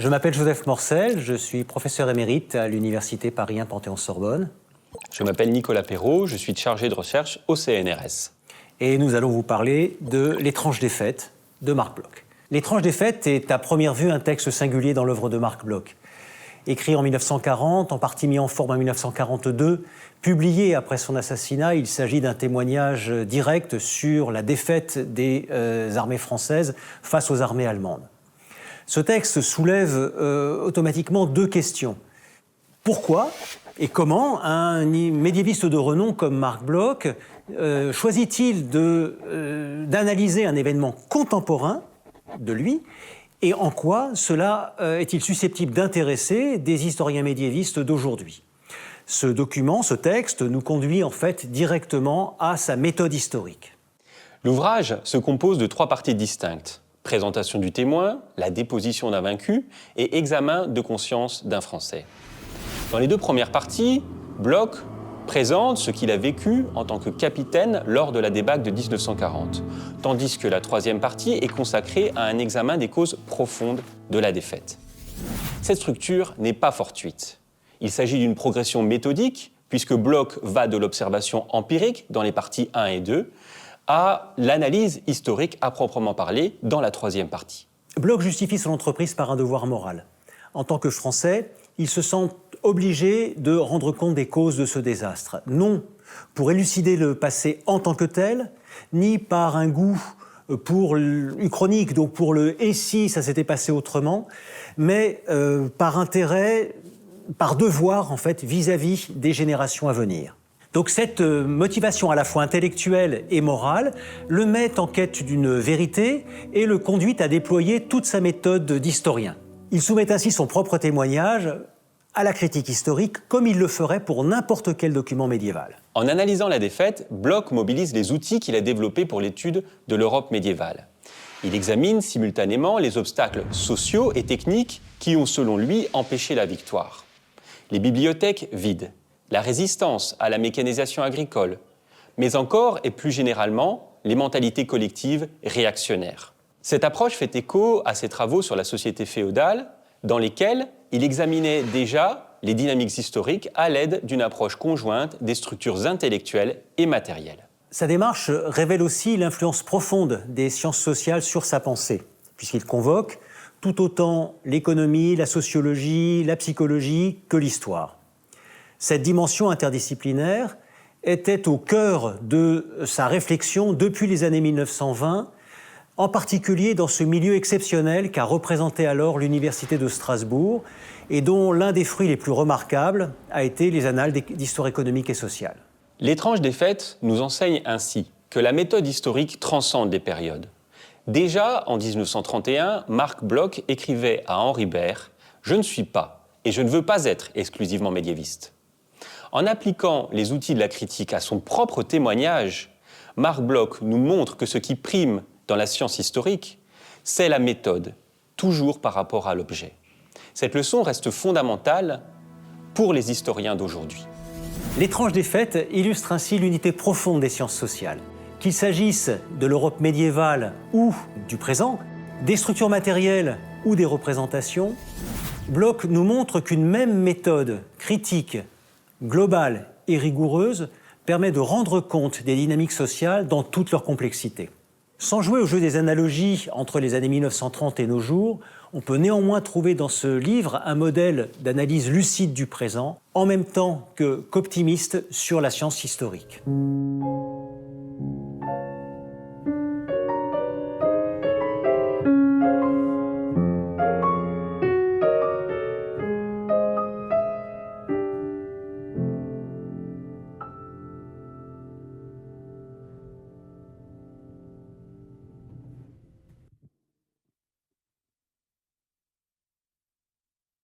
Je m'appelle Joseph Morcel, je suis professeur émérite à l'Université Paris 1 Panthéon-Sorbonne. Je m'appelle Nicolas Perrault, je suis chargé de recherche au CNRS. Et nous allons vous parler de L'étrange défaite de Marc Bloch. L'étrange défaite est à première vue un texte singulier dans l'œuvre de Marc Bloch. Écrit en 1940, en partie mis en forme en 1942, publié après son assassinat, il s'agit d'un témoignage direct sur la défaite des armées françaises face aux armées allemandes. Ce texte soulève automatiquement deux questions. Pourquoi et comment un médiéviste de renom comme Marc Bloch choisit-il d'analyser un événement contemporain de lui, et en quoi cela est-il susceptible d'intéresser des historiens médiévistes d'aujourd'hui? Ce document, ce texte, nous conduit en fait directement à sa méthode historique. L'ouvrage se compose de 3 parties distinctes. Présentation du témoin, la déposition d'un vaincu et examen de conscience d'un Français. Dans les 2 premières parties, Bloch présente ce qu'il a vécu en tant que capitaine lors de la débâcle de 1940, tandis que la 3e partie est consacrée à un examen des causes profondes de la défaite. Cette structure n'est pas fortuite. Il s'agit d'une progression méthodique, puisque Bloch va de l'observation empirique dans les parties 1 et 2 à l'analyse historique à proprement parler dans la 3e partie. Bloch justifie son entreprise par un devoir moral. En tant que Français, il se sent obligé de rendre compte des causes de ce désastre. Non pour élucider le passé en tant que tel, ni par un goût pour une chronique, donc pour le « et si ça s'était passé autrement », mais par intérêt, par devoir en fait, vis-à-vis des générations à venir. Donc cette motivation à la fois intellectuelle et morale le met en quête d'une vérité et le conduit à déployer toute sa méthode d'historien. Il soumet ainsi son propre témoignage à la critique historique, comme il le ferait pour n'importe quel document médiéval. En analysant la défaite, Bloch mobilise les outils qu'il a développés pour l'étude de l'Europe médiévale. Il examine simultanément les obstacles sociaux et techniques qui ont, selon lui, empêché la victoire. Les bibliothèques vides, la résistance à la mécanisation agricole, mais encore et plus généralement, les mentalités collectives réactionnaires. Cette approche fait écho à ses travaux sur la société féodale, dans lesquels il examinait déjà les dynamiques historiques à l'aide d'une approche conjointe des structures intellectuelles et matérielles. Sa démarche révèle aussi l'influence profonde des sciences sociales sur sa pensée, puisqu'il convoque tout autant l'économie, la sociologie, la psychologie que l'histoire. Cette dimension interdisciplinaire était au cœur de sa réflexion depuis les années 1920, en particulier dans ce milieu exceptionnel qu'a représenté alors l'Université de Strasbourg et dont l'un des fruits les plus remarquables a été les annales d'histoire économique et sociale. L'étrange défaite nous enseigne ainsi que la méthode historique transcende les périodes. Déjà en 1931, Marc Bloch écrivait à Henri Baire « Je ne suis pas et je ne veux pas être exclusivement médiéviste ». En appliquant les outils de la critique à son propre témoignage, Marc Bloch nous montre que ce qui prime dans la science historique, c'est la méthode, toujours par rapport à l'objet. Cette leçon reste fondamentale pour les historiens d'aujourd'hui. L'étrange défaite illustre ainsi l'unité profonde des sciences sociales. Qu'il s'agisse de l'Europe médiévale ou du présent, des structures matérielles ou des représentations, Bloch nous montre qu'une même méthode critique, globale et rigoureuse permet de rendre compte des dynamiques sociales dans toute leur complexité. Sans jouer au jeu des analogies entre les années 1930 et nos jours, on peut néanmoins trouver dans ce livre un modèle d'analyse lucide du présent, en même temps qu'optimiste sur la science historique.